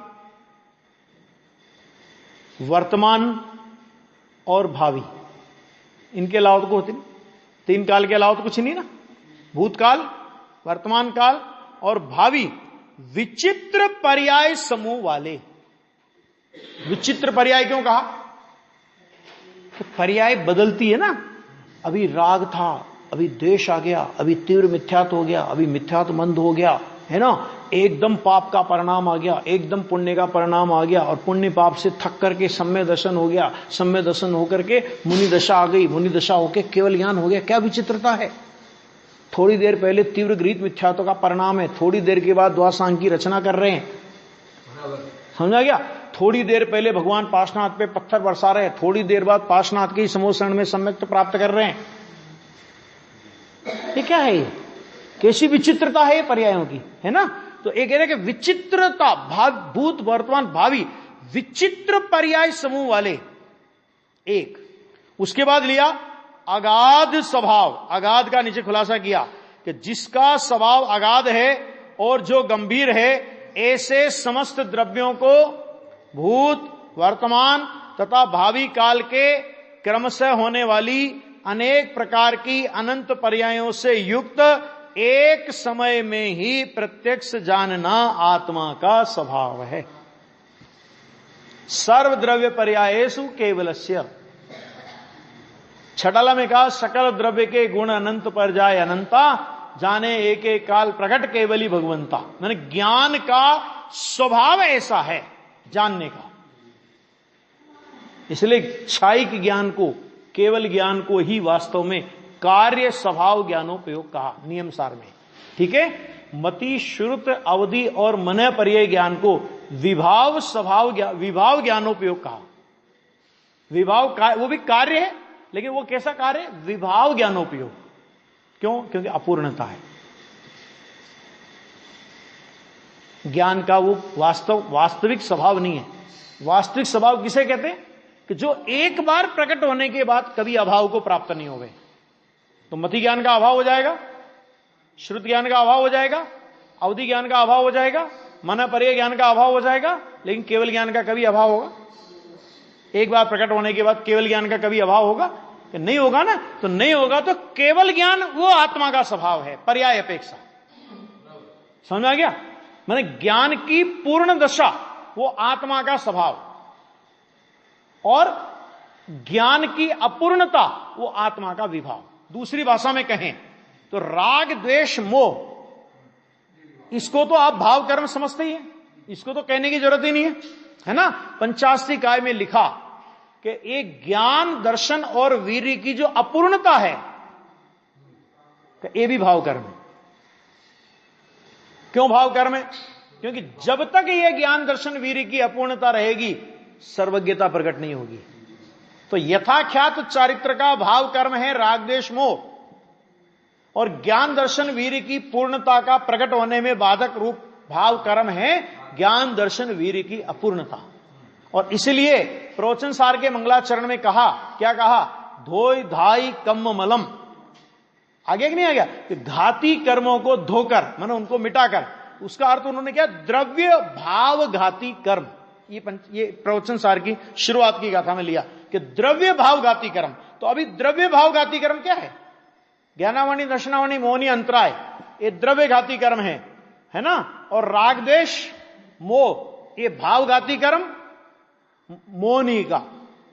वर्तमान और भावी, इनके अलावा तो होती नहीं, तीन काल के अलावा तो कुछ नहीं ना। भूतकाल, वर्तमान काल और भावी विचित्र पर्याय समूह वाले। विचित्र पर्याय क्यों कहा? तो पर्याय बदलती है ना। अभी राग था, अभी द्वेष आ गया, अभी तीव्र मिथ्यात्व हो गया, अभी मिथ्यात्व मंद हो गया, है ना। एकदम पाप का परिणाम आ गया, एकदम पुण्य का परिणाम आ गया, और पुण्य पाप से थक करके सम्य दर्शन हो गया, सम्य दर्शन होकर के मुनि दशा आ गई, मुनि दशा होकर केवल ज्ञान हो गया। क्या विचित्रता है। थोड़ी देर पहले तीव्र गृहीत मिथ्यात्व का परिणाम है, थोड़ी देर के बाद द्वासांग की रचना कर रहे हैं, समझा गया। थोड़ी देर पहले भगवान पार्श्वनाथ पे पत्थर बरसा रहे हैं, थोड़ी देर बाद पार्श्वनाथ के समोषण में सम्यक प्राप्त कर रहे हैं। ये क्या है? ये कैसी विचित्रता है ये पर्यायों की, है ना। तो एक कह रहे कि विचित्रता, भूत वर्तमान भावी विचित्र पर्याय समूह वाले एक। उसके बाद लिया अगाध स्वभाव। अगाध का नीचे खुलासा किया कि जिसका स्वभाव अगाध है और जो गंभीर है, ऐसे समस्त द्रव्यों को भूत वर्तमान तथा भावी काल के क्रमशः होने वाली अनेक प्रकार की अनंत पर्यायों से युक्त एक समय में ही प्रत्यक्ष जानना आत्मा का स्वभाव है। सर्वद्रव्य पर्यायेषु केवलस्य। छटाला में कहा सकल द्रव्य के गुण अनंत पर जाए अनंता, जाने एक एक काल प्रकट केवली भगवंता। मैंने ज्ञान का स्वभाव ऐसा है जानने का, इसलिए क्षायिक ज्ञान को, केवल ज्ञान को ही वास्तव में कार्य स्वभाव ज्ञानोपयोग कहा नियम सार में। ठीक है। मति श्रुत अवधि और मन पर्याय ज्ञान को विभाव स्वभाव विभाव ज्ञानोपयोग कहा। विभाव वो भी कार्य है, लेकिन वो कैसा कार्य? विभाव ज्ञानोपयोग। क्यों? क्योंकि अपूर्णता है ज्ञान का, वो वास्तविक स्वभाव नहीं है। वास्तविक स्वभाव किसे कहते हैं? कि जो एक बार प्रकट होने के बाद कभी अभाव को प्राप्त नहीं हो गए, तो मति ज्ञान का अभाव हो जाएगा, श्रुत ज्ञान का अभाव हो जाएगा, अवधि ज्ञान का अभाव हो जाएगा, मन पर्याय ज्ञान का अभाव हो जाएगा, लेकिन केवल ज्ञान का कभी अभाव होगा? एक बार प्रकट होने के बाद केवल ज्ञान का कभी अभाव होगा? कि नहीं होगा ना। तो नहीं होगा तो केवल ज्ञान वो आत्मा का स्वभाव है, पर्याय अपेक्षा। समझ आ गया? माने ज्ञान की पूर्ण दशा वो आत्मा का स्वभाव, और ज्ञान की अपूर्णता वो आत्मा का विभाव। दूसरी भाषा में कहें तो राग द्वेष मोह, इसको तो आप भाव कर्म समझते ही हैं, इसको तो कहने की जरूरत ही नहीं है ना। 85 काय में लिखा कि एक ज्ञान दर्शन और वीर्य की जो अपूर्णता है, ये भी भाव कर्म है। क्यों भाव कर्म है? क्योंकि जब तक ये ज्ञान दर्शन वीर्य की अपूर्णता रहेगी, सर्वज्ञता प्रकट नहीं होगी। तो यथाख्यात चारित्र का भाव कर्म है राग द्वेष मोह, और ज्ञान दर्शन वीर्य की पूर्णता का प्रकट होने में बाधक रूप भाव कर्म है ज्ञान दर्शन वीर्य की अपूर्णता। और इसलिए प्रवचन सार के मंगलाचरण में कहा, क्या कहा? धोई धाई कम्म मलम। आगे कि नहीं आ गया कि घाती कर्मों को धोकर, माने उनको मिटाकर, उसका अर्थ उन्होंने क्या? द्रव्य भाव घाती कर्म। ये प्रवचन सार की शुरुआत की गाथा में लिया कि द्रव्य भाव घाती कर्म। तो अभी द्रव्य भाव घाती कर्म क्या है? ज्ञानावणी दर्शनावणी मोहनी अंतराय, ये द्रव्य घाती कर्म है ना। और राग द्वेष मोह, ये भावघाती कर्म मोहनी का।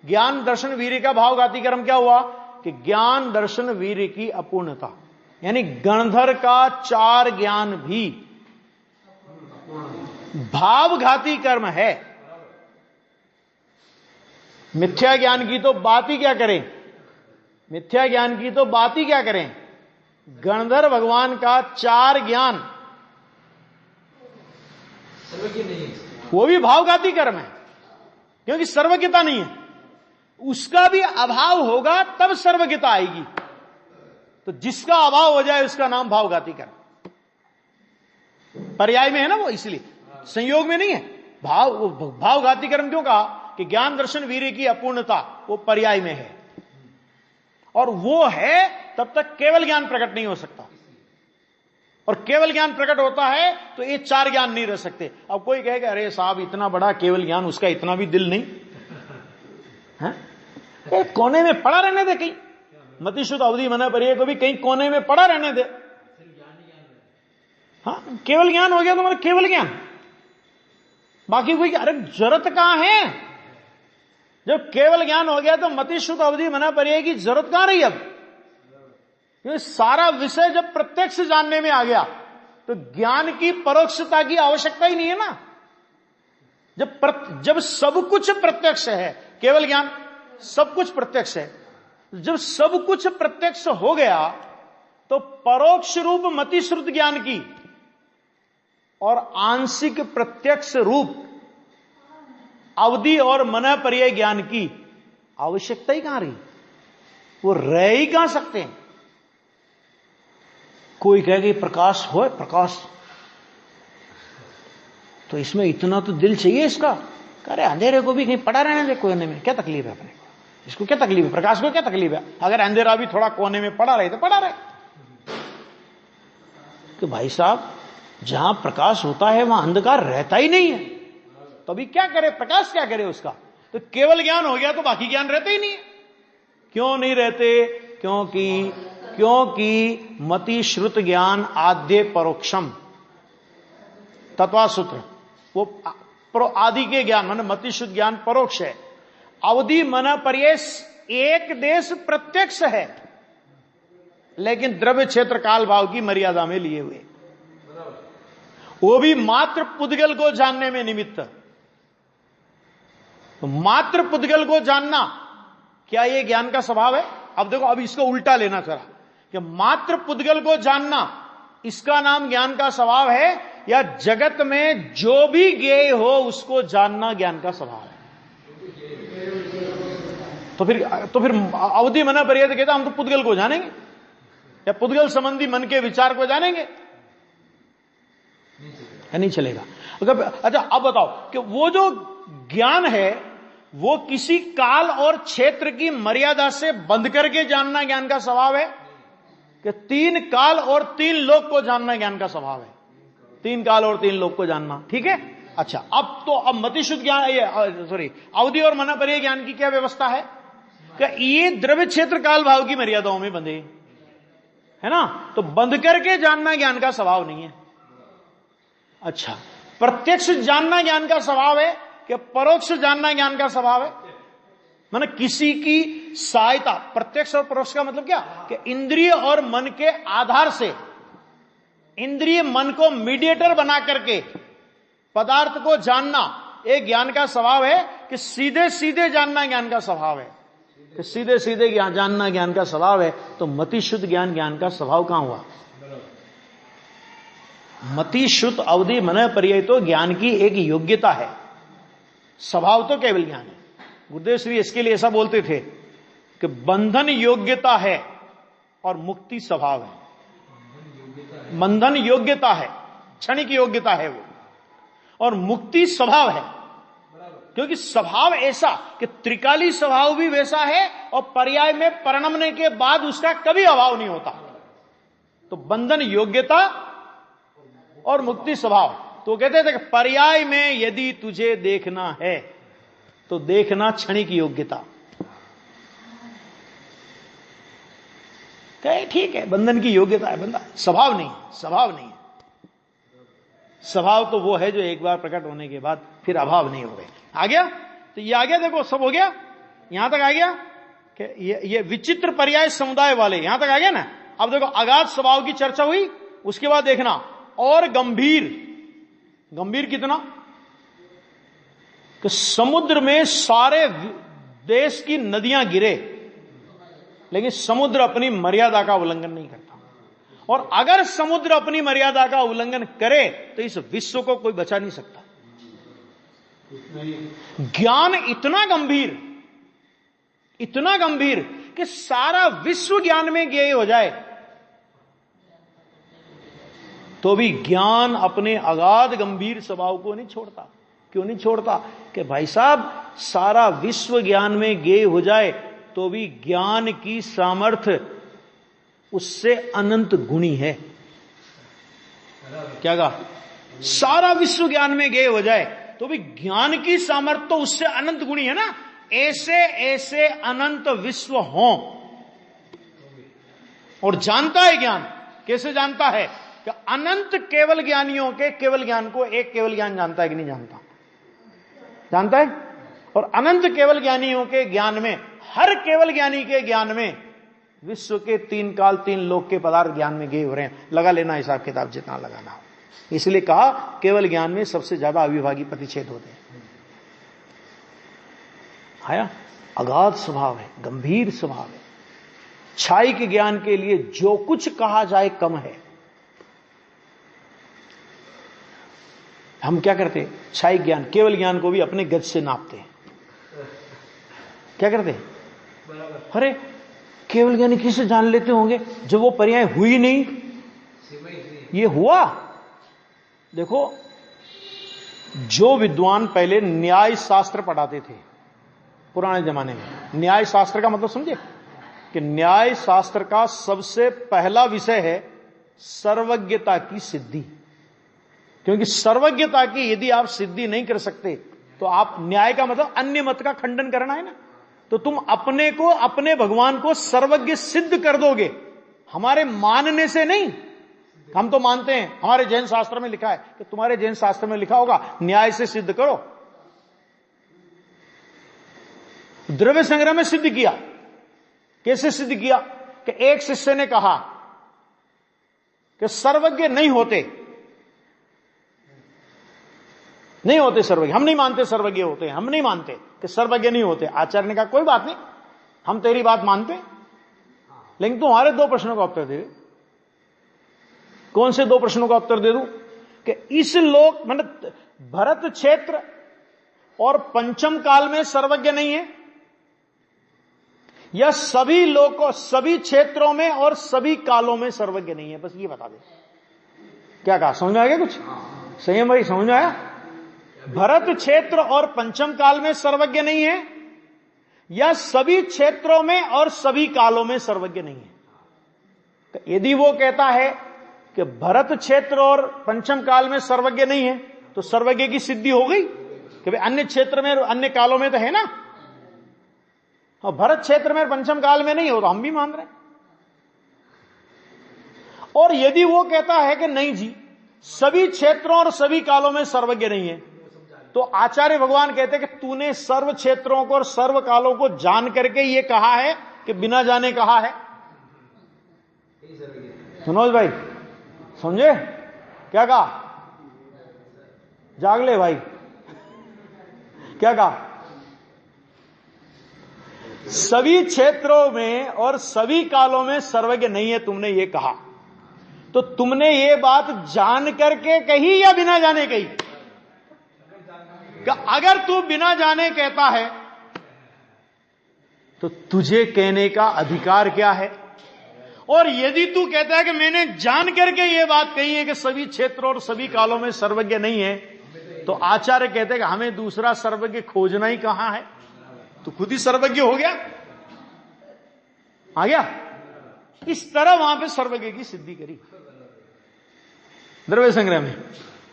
ज्ञान दर्शन वीर्य का भावघाती कर्म क्या हुआ? कि ज्ञान दर्शन वीर्य की अपूर्णता, यानी गणधर का 4 ज्ञान भी भावघाती कर्म है। मिथ्या ज्ञान की तो बात ही क्या करें, मिथ्या ज्ञान की तो बात ही क्या करें। गणधर भगवान का 4 ज्ञान वो भी भावघाती कर्म है, क्योंकि सर्वज्ञता नहीं है। उसका भी अभाव होगा तब सर्वज्ञता आएगी। तो जिसका अभाव हो जाए उसका नाम भावघाती कर्म। पर्याय में है ना वो, इसलिए संयोग में नहीं है। भावघाती कर्म क्यों कहा? कि ज्ञान दर्शन वीर्य की अपूर्णता वो पर्याय में है, और वो है तब तक केवल ज्ञान प्रकट नहीं हो सकता। और केवल ज्ञान प्रकट होता है तो ये 4 ज्ञान नहीं रह सकते। अब कोई कहेगा अरे साहब इतना बड़ा केवल ज्ञान, उसका इतना भी दिल नहीं है? कोने में पड़ा रहने दे, कहीं मतिशुद्ध अवधि मन पर्याय को भी कहीं कोने में पड़ा रहने दे। हाँ, केवल ज्ञान हो गया तो मतलब केवल ज्ञान, बाकी कोई अरे जरूरत कहां है? जब केवल ज्ञान हो गया तो मतिशुद्ध अवधि मन पर्याय की जरूरत कहां रही? अब ये सारा विषय जब प्रत्यक्ष जानने में आ गया तो ज्ञान की परोक्षता की आवश्यकता ही नहीं है ना। जब सब कुछ प्रत्यक्ष है, केवल ज्ञान सब कुछ प्रत्यक्ष है, जब सब कुछ प्रत्यक्ष हो गया तो परोक्ष रूप मतिश्रुत ज्ञान की और आंशिक प्रत्यक्ष रूप अवधि और मन पर्याय ज्ञान की आवश्यकता ही कहां रही? वो रह ही कहां सकते हैं। कोई कहेगा प्रकाश हो, प्रकाश तो इसमें इतना तो दिल चाहिए इसका। अरे अंधेरे को भी कहीं पड़ा रहने दे कोने में, क्या तकलीफ है अपने को? इसको क्या तकलीफ है? प्रकाश को क्या तकलीफ है? अगर अंधेरा भी थोड़ा कोने में पड़ा रहे तो पड़ा रहे। कि भाई साहब जहां प्रकाश होता है वहां अंधकार रहता ही नहीं है, तो अभी क्या करे? प्रकाश क्या करे उसका? तो केवल ज्ञान हो गया तो बाकी ज्ञान रहते ही नहीं है। क्यों नहीं रहते? क्योंकि मति श्रुत ज्ञान आद्य परोक्षम, तत्वासूत्र वो आदि के ज्ञान माने मति शुद्ध ज्ञान परोक्ष है। अवधि मन पर्याय एक देश प्रत्यक्ष है, लेकिन द्रव्य क्षेत्र काल भाव की मर्यादा में लिए हुए, वो भी मात्र पुद्गल को जानने में निमित्त। तो मात्र पुद्गल को जानना क्या ये ज्ञान का स्वभाव है? अब देखो, अब इसको उल्टा लेना जरा कि मात्र पुद्गल को जानना इसका नाम ज्ञान का स्वभाव है, या जगत में जो भी ज्ञेय हो उसको जानना ज्ञान का स्वभाव है? तो फिर अवधि मन पर्याय कहता हम तो पुद्गल को जानेंगे या पुद्गल संबंधी मन के विचार को जानेंगे, नहीं चलेगा। अच्छा अब बताओ कि वो जो ज्ञान है वो किसी काल और क्षेत्र की मर्यादा से बंद करके जानना ज्ञान का स्वभाव है? कि 3 काल और 3 लोक को जानना ज्ञान का स्वभाव है। 3 काल और 3 लोक को जानना, ठीक है। अच्छा, अब मतिशुद्ध ज्ञान, अवधि और मनपर्य ज्ञान की क्या व्यवस्था है कि ये द्रव्य क्षेत्र काल भाव की मर्यादाओं में बंधे, है ना, तो बंध करके जानना ज्ञान का स्वभाव नहीं है। अच्छा, प्रत्यक्ष जानना ज्ञान का स्वभाव है कि परोक्ष जानना ज्ञान का स्वभाव है? माने किसी की सहायता, प्रत्यक्ष और परोक्ष का मतलब क्या कि इंद्रिय और मन के आधार से, इंद्रिय मन को मीडिएटर बना करके पदार्थ को जानना एक ज्ञान का स्वभाव है कि सीधे सीधे जानना ज्ञान का स्वभाव है, कि सीधे सीधे जानना ज्ञान का स्वभाव है। तो मति शुद्ध ज्ञान ज्ञान का स्वभाव कहां हुआ? मति शुद्ध अवधि मन पर्यय तो ज्ञान की एक योग्यता है, स्वभाव तो केवल ज्ञान है। गुरुदेव श्री इसके लिए ऐसा बोलते थे कि बंधन योग्यता है और मुक्ति स्वभाव है। बंधन योग्यता है, क्षणिक योग्यता है वो, और मुक्ति स्वभाव है। क्योंकि स्वभाव ऐसा कि त्रिकाली स्वभाव भी वैसा है और पर्याय में परिणमने के बाद उसका कभी अभाव नहीं होता। तो बंधन योग्यता और मुक्ति स्वभाव। तो कहते थे कि पर्याय में यदि तुझे देखना है तो देखना क्षणिक योग्यता। कहे ठीक है, बंधन की योग्यता है, बंदा स्वभाव नहीं, स्वभाव नहीं। स्वभाव तो वो है जो एक बार प्रकट होने के बाद फिर अभाव नहीं हो गए। आ गया? तो ये आ गया, देखो सब हो गया, यहां तक आ गया कि ये विचित्र पर्याय समुदाय वाले, यहां तक आ गया ना। अब देखो अगाध स्वभाव की चर्चा हुई, उसके बाद देखना और गंभीर। गंभीर कितना कि समुद्र में सारे देश की नदियां गिरे लेकिन समुद्र अपनी मर्यादा का उल्लंघन नहीं करता, और अगर समुद्र अपनी मर्यादा का उल्लंघन करे तो इस विश्व को कोई बचा नहीं सकता। ज्ञान इतना गंभीर कि सारा विश्व ज्ञान में ज्ञेय हो जाए तो भी ज्ञान अपने अगाध गंभीर स्वभाव को नहीं छोड़ता। क्यों नहीं छोड़ता? कि भाई साहब सारा विश्व ज्ञान में ज्ञेय हो जाए तो भी ज्ञान की सामर्थ्य उससे अनंत गुणी है। क्या कहा? सारा विश्व ज्ञान में ज्ञेय हो जाए तो भी ज्ञान की सामर्थ्य तो उससे अनंत गुणी है ना। ऐसे ऐसे अनंत विश्व हों, और जानता है ज्ञान। कैसे जानता है? कि अनंत केवल ज्ञानियों के केवल ज्ञान को एक केवल ज्ञान जानता है कि नहीं जानता? जानता है। और अनंत केवल ज्ञानियों के ज्ञान में, हर केवल ज्ञानी के ज्ञान में विश्व के 3 काल 3 लोक के पदार्थ ज्ञान में गए हो रहे हैं। लगा लेना हिसाब किताब जितना लगाना हो। इसलिए कहा केवल ज्ञान में सबसे ज्यादा अविभागी प्रतिच्छेद होते हैं। आया? अगाध स्वभाव है, गंभीर स्वभाव है। छाई के ज्ञान के लिए जो कुछ कहा जाए कम है। हम क्या करते हैं? छाई ज्ञान, केवल ज्ञान को भी अपने गज से नापते हैं। क्या करते हैं? अरे केवल ज्ञानी किसे जान लेते होंगे जब वो पर्याय हुई नहीं। ये हुआ। देखो, जो विद्वान पहले न्याय शास्त्र पढ़ाते थे पुराने जमाने में, न्याय शास्त्र का मतलब समझे कि न्याय शास्त्र का सबसे पहला विषय है सर्वज्ञता की सिद्धि। क्योंकि सर्वज्ञता की यदि आप सिद्धि नहीं कर सकते तो आप, न्याय का मतलब अन्य मत का खंडन करना है ना, तो तुम अपने को, अपने भगवान को सर्वज्ञ सिद्ध कर दोगे हमारे मानने से नहीं। हम तो मानते हैं, हमारे जैन शास्त्र में लिखा है कि तुम्हारे जैन शास्त्र में लिखा होगा न्याय से सिद्ध करो। द्रव्य संग्रह में सिद्ध किया। कैसे सिद्ध किया? कि एक शिष्य ने कहा कि सर्वज्ञ नहीं होते सर्वज्ञ, हम नहीं मानते सर्वज्ञ होते हैं, हम नहीं मानते कि सर्वज्ञ नहीं होते। आचार्य ने कहा कोई बात नहीं, हम तेरी बात मानते, लेकिन तुम्हारे 2 प्रश्नों का उत्तर दे। कौन से 2 प्रश्नों का उत्तर दे दूं? कि इस लोक मतलब भरत क्षेत्र और पंचम काल में सर्वज्ञ नहीं है, या सभी लोकों, सभी क्षेत्रों में और सभी कालों में सर्वज्ञ नहीं है। बस ये बता दे। क्या कहा? समझ में आ गया कुछ? संयम भाई समझ में आया? भरत क्षेत्र और पंचम काल में सर्वज्ञ नहीं है, या सभी क्षेत्रों में और सभी कालों में सर्वज्ञ नहीं है। तो यदि वो कहता है कि भरत क्षेत्र और पंचम काल में सर्वज्ञ नहीं है, तो सर्वज्ञ की सिद्धि हो गई कि भाई अन्य क्षेत्र में अन्य कालों में तो है ना, और भरत क्षेत्र में पंचम काल में नहीं हो, तो हम भी मान रहे हैं। और यदि वो कहता है कि नहीं जी, सभी क्षेत्रों और सभी कालों में सर्वज्ञ नहीं है, तो आचार्य भगवान कहते हैं कि तूने सर्व क्षेत्रों को और सर्व कालों को जान करके ये कहा है कि बिना जाने कहा है। सुनोज भाई, समझे क्या कहा? जाग ले भाई, क्या कहा? सभी क्षेत्रों में और सभी कालों में सर्वज्ञ नहीं है, तुमने ये कहा। तो तुमने ये बात जान करके कही या बिना जाने कही? अगर तू बिना जाने कहता है तो तुझे कहने का अधिकार क्या है? और यदि तू कहता है कि मैंने जान करके ये बात कही है कि सभी क्षेत्रों और सभी कालों में सर्वज्ञ नहीं है, तो आचार्य कहते हैं कि हमें दूसरा सर्वज्ञ खोजना ही कहां है, तो खुद ही सर्वज्ञ हो गया, आ गया। इस तरह वहां पे सर्वज्ञ की सिद्धि करी द्रव्य संग्रह में,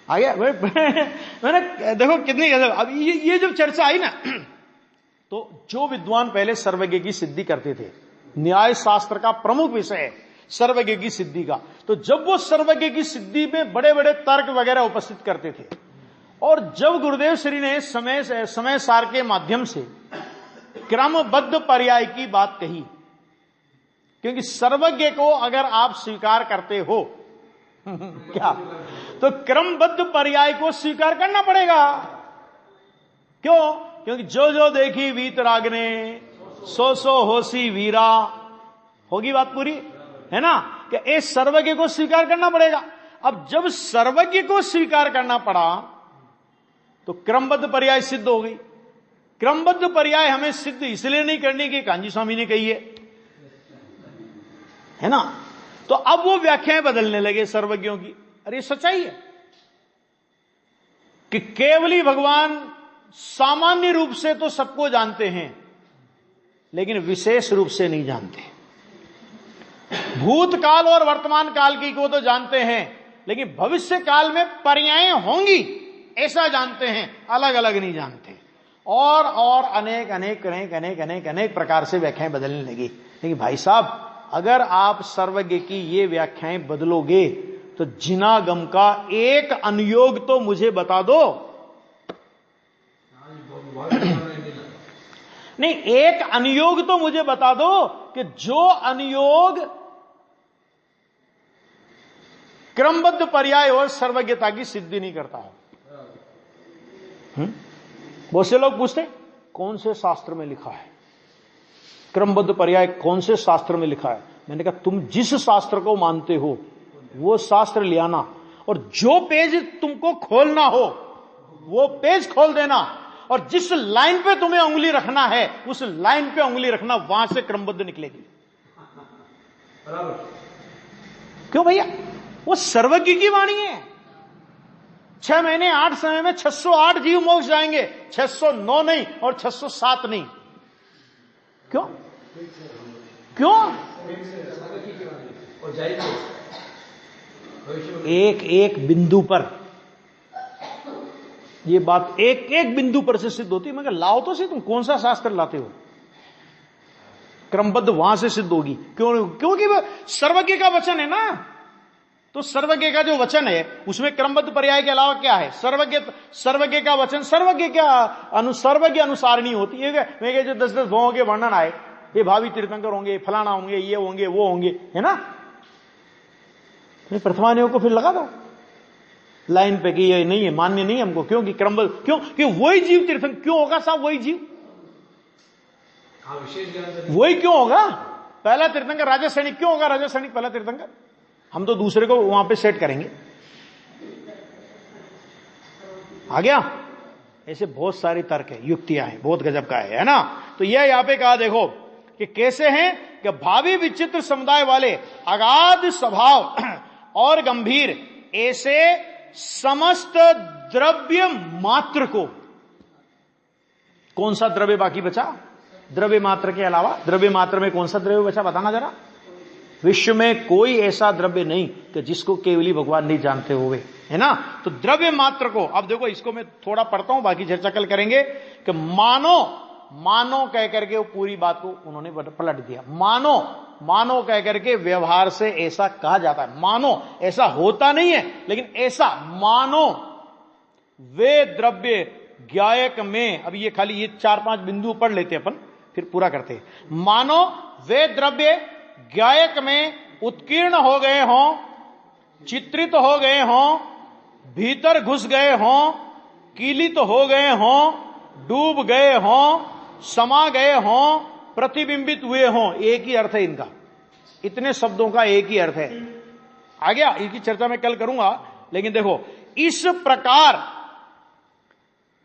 आ गया। मैंने देखो कितनी गजब। अब ये जब चर्चा आई ना, तो जो विद्वान पहले सर्वज्ञ की सिद्धि करते थे, न्याय शास्त्र का प्रमुख विषय है सर्वज्ञ की सिद्धि का, तो जब वो सर्वज्ञ की सिद्धि में बड़े बड़े तर्क वगैरह उपस्थित करते थे, और जब गुरुदेव श्री ने समय सार के माध्यम से क्रमबद्ध पर्याय की बात कही, क्योंकि सर्वज्ञ को अगर आप स्वीकार करते हो क्या, तो क्रमबद्ध पर्याय को स्वीकार करना पड़ेगा। क्यों? क्योंकि जो जो देखी वीत रागने सो सो होसी वीरा, होगी बात पूरी, है ना, कि इस सर्वज्ञ को स्वीकार करना पड़ेगा। अब जब सर्वज्ञ को स्वीकार करना पड़ा तो क्रमबद्ध पर्याय सिद्ध हो गई। क्रमबद्ध पर्याय हमें सिद्ध इसलिए नहीं करनी कि कांजी स्वामी ने कही है ना, तो अब वो व्याख्याएं बदलने लगे सर्वज्ञों की। अरे सच्चाई है कि केवली भगवान सामान्य रूप से तो सबको जानते हैं, लेकिन विशेष रूप से नहीं जानते। भूतकाल और वर्तमान काल की को तो जानते हैं, लेकिन भविष्य काल में पर्यायें होंगी ऐसा जानते हैं, अलग अलग नहीं जानते। और अनेक प्रकार से व्याख्याएं बदलने लगी। लेकिन भाई साहब, अगर आप सर्वज्ञ की ये व्याख्याएं बदलोगे तो जिनागम का एक अनुयोग तो मुझे बता दो। नहीं, एक अनुयोग तो मुझे बता दो कि जो अनुयोग क्रमबद्ध पर्याय और सर्वज्ञता की सिद्धि नहीं करता है। बहुत से लोग पूछते कौन से शास्त्र में लिखा है क्रमबद्ध पर्याय, कौन से शास्त्र में लिखा है? मैंने कहा तुम जिस शास्त्र को मानते हो वो शास्त्र ले आना, और जो पेज तुमको खोलना हो वो पेज खोल देना, और जिस लाइन पे तुम्हें उंगली रखना है उस लाइन पे उंगली रखना, वहां से क्रमबद्ध निकलेगी। क्यों भैया? वो सर्वज्ञ की वाणी है। 6 महीने 8 समय में 608 जीव मोक्ष जाएंगे, 609 नहीं और 607 नहीं। क्यों? एक एक बिंदु पर ये बात एक एक बिंदु पर से सिद्ध होती है। मगर लाओ तो से तुम कौन सा शास्त्र लाते हो? क्रमबद्ध वहां से सिद्ध होगी। क्यों? क्योंकि वह सर्वज्ञ का वचन है ना। तो सर्वज्ञ का जो वचन है उसमें क्रमबद्ध पर्याय के अलावा क्या है? सर्वज्ञ का वचन सर्वज्ञ क्या सर्वज्ञ अनुसारणी होती है। मैं जो 10-10 भावों के वर्णन आए, ये भावी तीर्थंकर होंगे, फलाना होंगे, ये होंगे, वो होंगे, है ना, प्रथमानियों को फिर लगा दो लाइन पे कि ये नहीं है, मान्य नहीं हमको। क्योंकि क्रमबद्ध, क्यों वही जीव तीर्थंकर क्यों होगा साहब? वही जीव वही क्यों होगा? पहला तीर्थंकर राजा सैनिक क्यों होगा? राजा सैनिक पहला तीर्थंकर। हम तो दूसरे को वहां पे सेट करेंगे। आ गया? ऐसे बहुत सारी तर्क है, युक्तियां हैं, बहुत गजब का है ना। तो यह यहां पे कहा देखो कि कैसे हैं कि भावी विचित्र समुदाय वाले अगाध स्वभाव और गंभीर ऐसे समस्त द्रव्य मात्र को, कौन सा द्रव्य बाकी बचा? द्रव्य मात्र के अलावा द्रव्य मात्र में कौन सा द्रव्य बचा बताना जरा। विश्व में कोई ऐसा द्रव्य नहीं कि जिसको केवली भगवान नहीं जानते हुए, है ना। तो द्रव्य मात्र को, अब देखो इसको मैं थोड़ा पढ़ता हूं, बाकी चर्चा कल करेंगे, कि मानो कह करके वो पूरी बात को उन्होंने पलट दिया। मानो कह करके व्यवहार से ऐसा कहा जाता है, मानो ऐसा होता नहीं है, लेकिन ऐसा मानो वे द्रव्य ज्ञायक में, अब ये खाली ये 4-5 बिंदु पढ़ लेते अपन, फिर पूरा करते हैं। मानो वे द्रव्य ज्ञायक में उत्कीर्ण हो गए हों, चित्रित हो गए हों, भीतर घुस गए हों, कीलित हो गए हों, डूब गए हों, समा गए हों, प्रतिबिंबित हुए हों। एक ही अर्थ है इनका, इतने शब्दों का एक ही अर्थ है। आ गया, इनकी चर्चा मैं कल करूंगा, लेकिन देखो इस प्रकार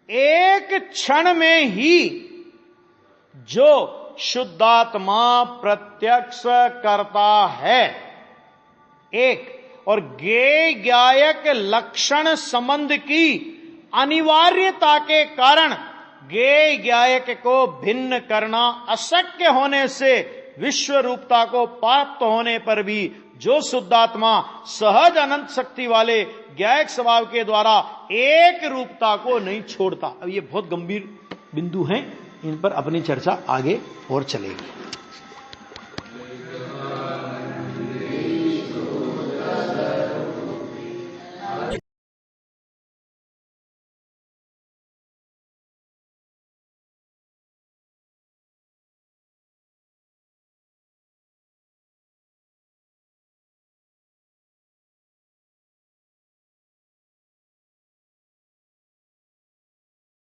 एक क्षण में ही जो शुद्धात्मा प्रत्यक्ष करता है, एक और ज्ञेय ज्ञायक लक्षण संबंध की अनिवार्यता के कारण ज्ञेय ज्ञायक को भिन्न करना अशक्य होने से विश्व रूपता को प्राप्त होने पर भी जो शुद्धात्मा सहज अनंत शक्ति वाले ज्ञायक स्वभाव के द्वारा एक रूपता को नहीं छोड़ता। अब ये बहुत गंभीर बिंदु हैं, इन पर अपनी चर्चा आगे और चलेगी।